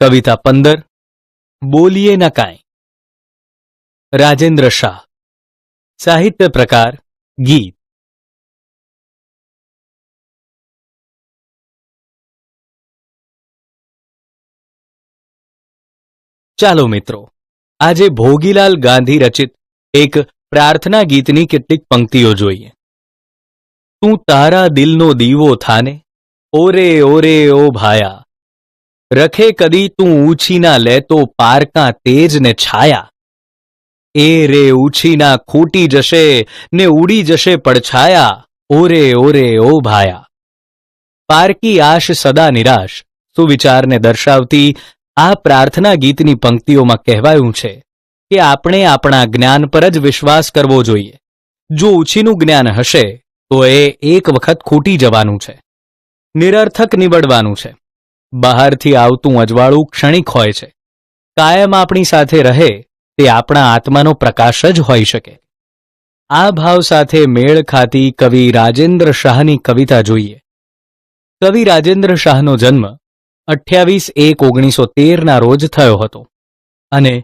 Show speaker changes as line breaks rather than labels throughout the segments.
कविता 15 बोलिए न कांई। राजेंद्र शाह। साहित्य प्रकार गीत। ચાલો મિત્રો, આજે ભોગીલાલ ગાંધી રચિત એક પ્રાર્થના ગીતની કેટલીક પંક્તિઓ જોઈએ। તું તારા દિલનો દીવો થાને, ઓરે ઓરે ઓ ભાયા, रखे कदी तू ऊंची ना ले तो पारका तेज ने छाया। ए रे ऊंची ना खूटी जशे ने उड़ी जशे पड़छाया, ओरे ओरे ओ भाया। पारकी आश सदा निराश सुविचार ने दर्शावती आ प्रार्थना गीतनी पंक्तिओमां कहेवायुं छे के आपणे आपणा ज्ञान पर ज विश्वास करवो जोईए। जो ऊंचीनुं ज्ञान हशे तो ए एक वखत खूटी जवानुं छे, निरर्थक निवडवानुं छे। બહારથી આવતું અજવાળું ક્ષણિક હોય છે, કાયમ આપણી સાથે રહે તે આપણા આત્માનો પ્રકાશ જ હોઈ શકે। આ ભાવ સાથે મેળ ખાતી કવિ રાજેન્દ્ર શાહની કવિતા જોઈએ। કવિ રાજેન્દ્ર શાહનો જન્મ 28/1/1913 રોજ થયો હતો અને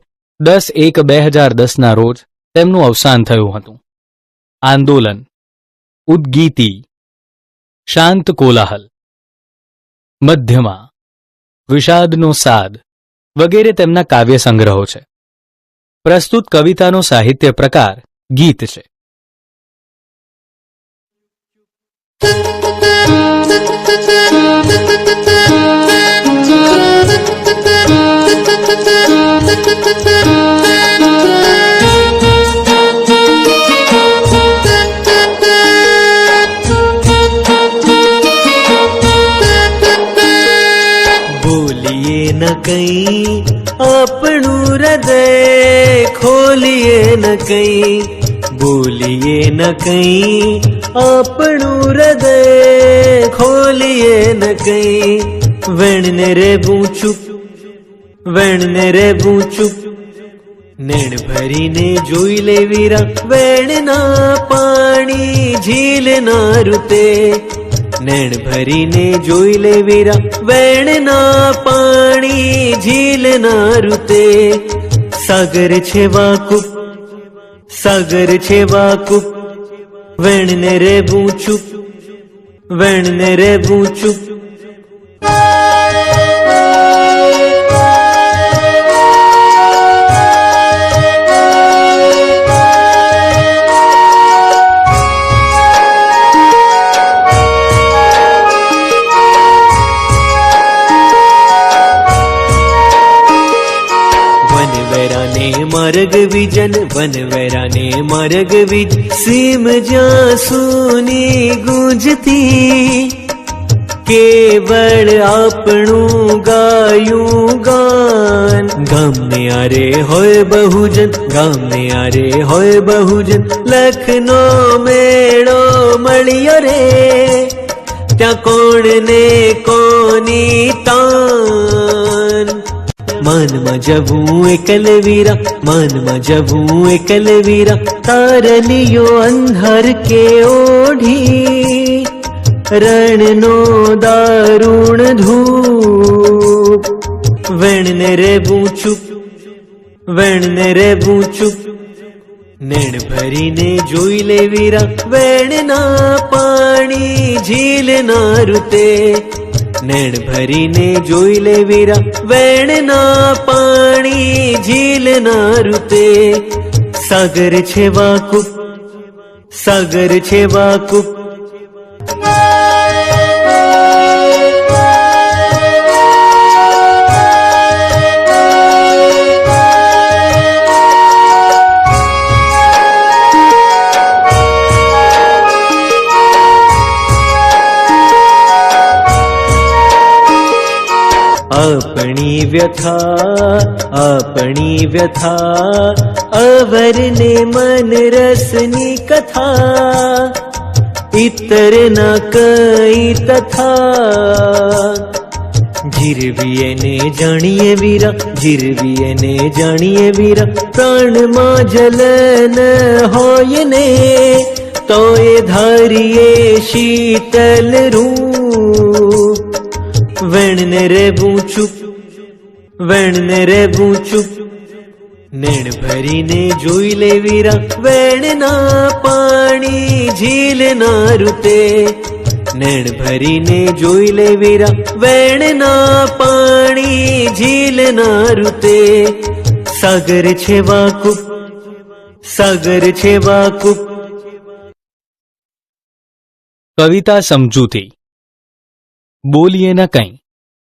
10/1/2010 રોજ તેમનું અવસાન થયું હતું। આંદોલન, ઉદ્ગીતિ, શાંત કોલાહલ, મધ્યમાં, વિષાદનો સાદ વગેરે તેમના કાવ્ય સંગ્રહો છે। પ્રસ્તુત કવિતાનો સાહિત્ય પ્રકાર ગીત છે।
न कई अपनू हृदय खोलिए न कई, बोलिए न कई अपनू हृदय खोलिए न कई। वेण ने रे चुप, वेण ने रे चुप, नैण भरी ने जोई ले वीरा, वेण ना पाणी झील ना रुते। नैण भरी ने जोई ले वीरा, वेण ना पाणी झील ना रुते। सागर छे वाकुप, सागर छे वाकुप, वेण ने रे चुप, वेण ने रे चुप। मार्ग विजन वनवेरा ने मार्ग विज, सीम जा सुनी गूंजती। केवल आपणू गायू गान, गाम ने आरे होय बहुजन, गाम ने आरे होय बहुजन। लखनो मेळो मळ्यो रे, त्या कोण ने कोनी तान। मान में जबू एकल वीरा, मान में जबू एकल वीरा, तार लियो अंधार के ओढ़ी। रण नो दारुण धूप, वेण ने रे चुप, वेण ने रे चुप। नैण भरी ने जोई ले वीरा, वेण ना पाणी झील ना रुते। नैण भरी ने जोई ले वीरा, वेण ना पाणी झील ना रुते। सागर छे वाकुप, सागर छे वाकुप। अपनी व्यथा, अपनी व्यथा, अवर ने मन रसनी कथा। इतर न कई तथा, जिरविये ने जानिए वीरा, जिरविये ने जानिए वीरा। प्राण मा जलन होय ने, तो ये धारिये शीतल रूप। वेण ने रे चुप, વેણને રહેવું ચૂપ, નેણ ભરીને જોઈ લે વીરા, વેણના પાણી ઝીલના રૂતે. નેણ ભરીને જોઈ લે વીરા, વેણના પાણી ઝીલના રૂતે. સાગર છે વાકુપ, સાગર છે વાકુપ.
કવિતા સમજૂતી. બોલીએ ન કંઈ,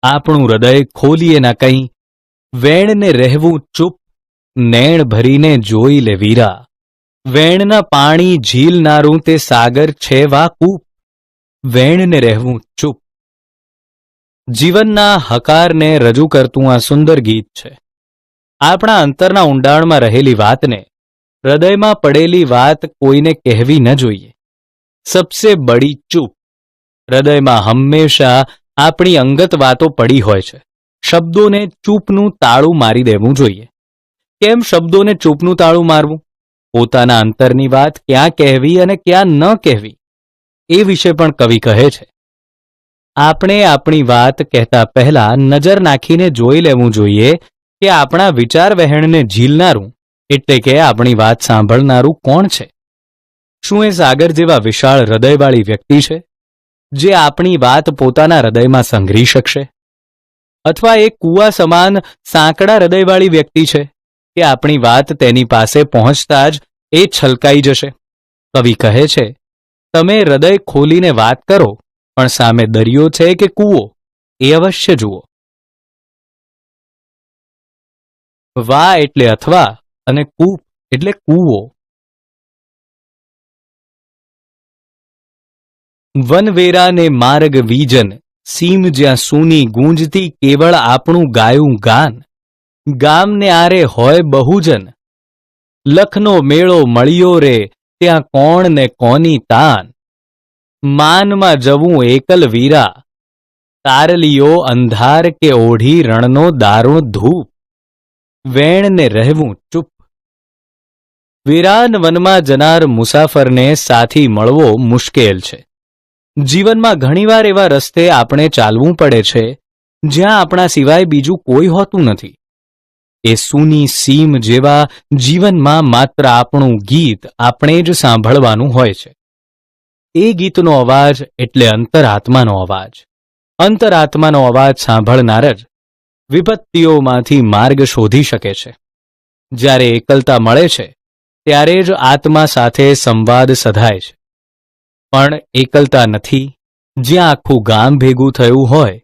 આપણું હૃદય ખોલીએ ન કંઈ. વેણને રહેવું ચૂપ, નેણ ભરીને જોઈ લે વીરા. વેણના પાણી ઝીલનારું તે સાગર છે વાકૂપ. વેણને રહેવું ચૂપ. જીવનના હકારને રજૂ કરતું આ સુંદર ગીત છે. આપણા અંતરના ઊંડાણમાં રહેલી વાતને, હૃદયમાં પડેલી વાત કોઈને કહેવી ન જોઈએ. સબસે બડી ચૂપ. હૃદયમાં હંમેશા આપણી અંગત વાતો પડી હોય છે. શબ્દોને ચૂપનું તાળું મારી દેવું જોઈએ. કેમ શબ્દોને ચૂપનું તાળું મારવું? પોતાના અંતરની વાત ક્યાં કહેવી અને ક્યાં ન કહેવી, એ વિશે પણ કવિ કહે છે. આપણે આપણી વાત કહેતા પહેલા નજર નાખીને જોઈ લેવું જોઈએ કે આપણા વિચાર વહેણને ઝીલનારું, એટલે કે આપણી વાત સાંભળનારું કોણ છે. શું એ સાગર જેવા વિશાળ હૃદયવાળી વ્યક્તિ છે, જે આપણી વાત પોતાના હૃદયમાં સંઘરી શકશે? અથવા એ કૂવા સમાન સાંકડા હૃદયવાળી વ્યક્તિ છે કે આપણી વાત તેની પાસે પહોંચતા જ એ છલકાઈ જશે? કવિ કહે છે, તમે હૃદય ખોલીને વાત કરો, પણ સામે દરિયો છે કે કૂવો, એ અવશ્ય જુઓ. વા એટલે અથવા અને કૂપ એટલે કૂવો. વનવેરાને માર્ગ વીજન, સીમ જ્યાં સૂની ગૂંજતી કેવળ આપણું ગાયું ગાન. ગામને આરે હોય બહુજન, લખનો મેળો મળ્યો રે, ત્યાં કોણ ને કોની તાન. માનમાં જવું એકલ વીરા, તારલીઓ અંધાર કે ઓઢી રણનો દારૂણ ધૂપ. વેણને રહેવું ચૂપ. વિરાન વનમાં જનાર મુસાફરને સાથી મળવો મુશ્કેલ છે. જીવનમાં ઘણીવાર એવા રસ્તે આપણે ચાલવું પડે છે જ્યાં આપણા સિવાય બીજું કોઈ હોતું નથી. એ સૂની સીમ જેવા જીવનમાં માત્ર આપણું ગીત આપણે જ સાંભળવાનું હોય છે. એ ગીતનો અવાજ એટલે અંતરાત્માનો અવાજ. અંતરાત્માનો અવાજ સાંભળનાર જ વિપત્તિઓમાંથી માર્ગ શોધી શકે છે. જ્યારે એકલતા મળે છે ત્યારે જ આત્મા સાથે સંવાદ સધાય છે. પણ એકલતા નથી, જ્યાં આખું ગામ ભેગું થયું હોય,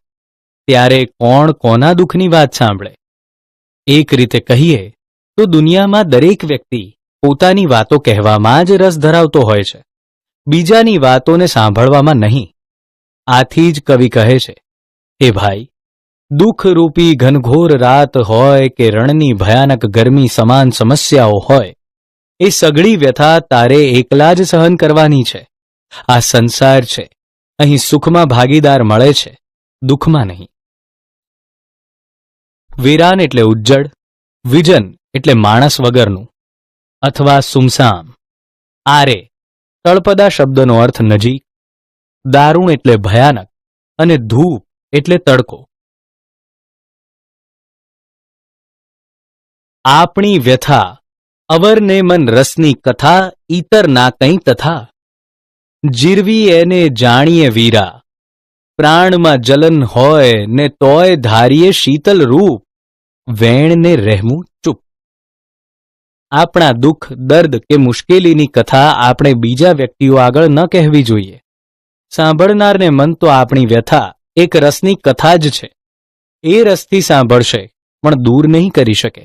ત્યારે કોણ કોના દુઃખની વાત સાંભળે? એક રીતે કહીએ તો દુનિયામાં દરેક વ્યક્તિ પોતાની વાતો કહેવામાં જ રસ ધરાવતો હોય છે, બીજાની વાતોને સાંભળવામાં નહીં. આથી જ કવિ કહે છે, હે ભાઈ, દુઃખરૂપી ઘનઘોર રાત હોય કે રણની ભયાનક ગરમી સમાન સમસ્યાઓ હોય, એ સઘળી વ્યથા તારે એકલા જ સહન કરવાની છે. આ સંસાર છે, અહીં સુખમાં ભાગીદાર મળે છે, દુઃખમાં નહીં. વિરાન એટલે ઉજ્જડ, વિજન એટલે માણસ વગરનું અથવા સુમસામ. આરે તળપદા શબ્દનો અર્થ નજીક, દારૂણ એટલે ભયાનક અને ધૂપ એટલે તડકો. આપણી વ્યથા અવરને મન રસની કથા, ઈતર ના કંઈ તથા. જીરવી એને જાણીએ વીરા, પ્રાણમાં જલન હોય ને તોય ધારીએ શીતલ રૂપ. વેણને રહેવું ચૂપ. આપણા દુઃખ, દર્દ કે મુશ્કેલીની કથા આપણે બીજા વ્યક્તિઓ આગળ ન કહેવી જોઈએ. સાંભળનારને મન તો આપણી વ્યથા એક રસની કથા જ છે. એ રસથી સાંભળશે પણ દૂર નહીં કરી શકે.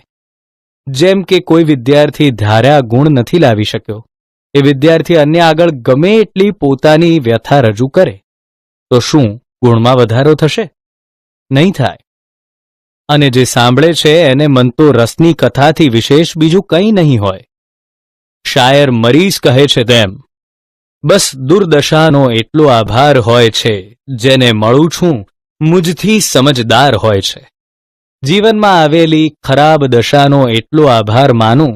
જેમ કે કોઈ વિદ્યાર્થી ધાર્યા ગુણ નથી લાવી શક્યો, એ વિદ્યાર્થી અન્ય આગળ ગમે એટલી પોતાની વ્યથા રજૂ કરે તો શું ગુણમાં વધારો થશે? નહીં થાય. અને જે સાંભળે છે એને મન તો રસની કથાથી વિશેષ બીજું કંઈ નહીં હોય. શાયર મરીઝ કહે છે તેમ, બસ દુર્દશાનો એટલો આભાર હોય છે, જેને મળું છું મુજથી સમજદાર હોય છે. જીવનમાં આવેલી ખરાબ દશાનો એટલો આભાર માનું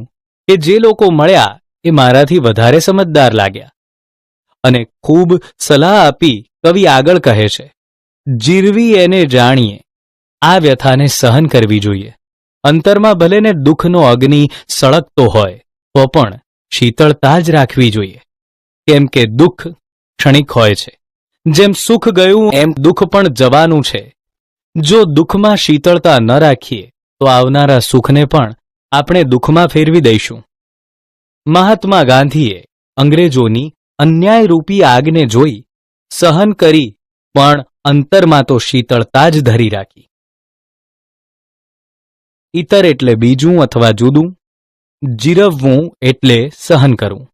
કે જે લોકો મળ્યા એ મારાથી વધારે સમજદાર લાગ્યા. અને ખૂબ સલાહ આપી કવિ આગળ કહે છે, જીરવી એને જાણીએ, આ વ્યથાને સહન કરવી જોઈએ. અંતરમાં ભલે ને દુઃખનો અગ્નિ સળગતો હોય તો પણ શીતળતા જ રાખવી જોઈએ, કેમ કે દુઃખ ક્ષણિક હોય છે. જેમ સુખ ગયું એમ દુઃખ પણ જવાનું છે. જો દુઃખમાં શીતળતા ન રાખીએ તો આવનારા સુખને પણ આપણે દુઃખમાં ફેરવી દઈશું. મહાત્મા ગાંધીએ અંગ્રેજોની અન્યાયરૂપી આગને જોઈ સહન કરી, પણ અંતરમાં તો શીતળતા જ ધરી રાખી. ઇતર એટલે બીજું અથવા જુદું, જીરવવું એટલે સહન કરવું.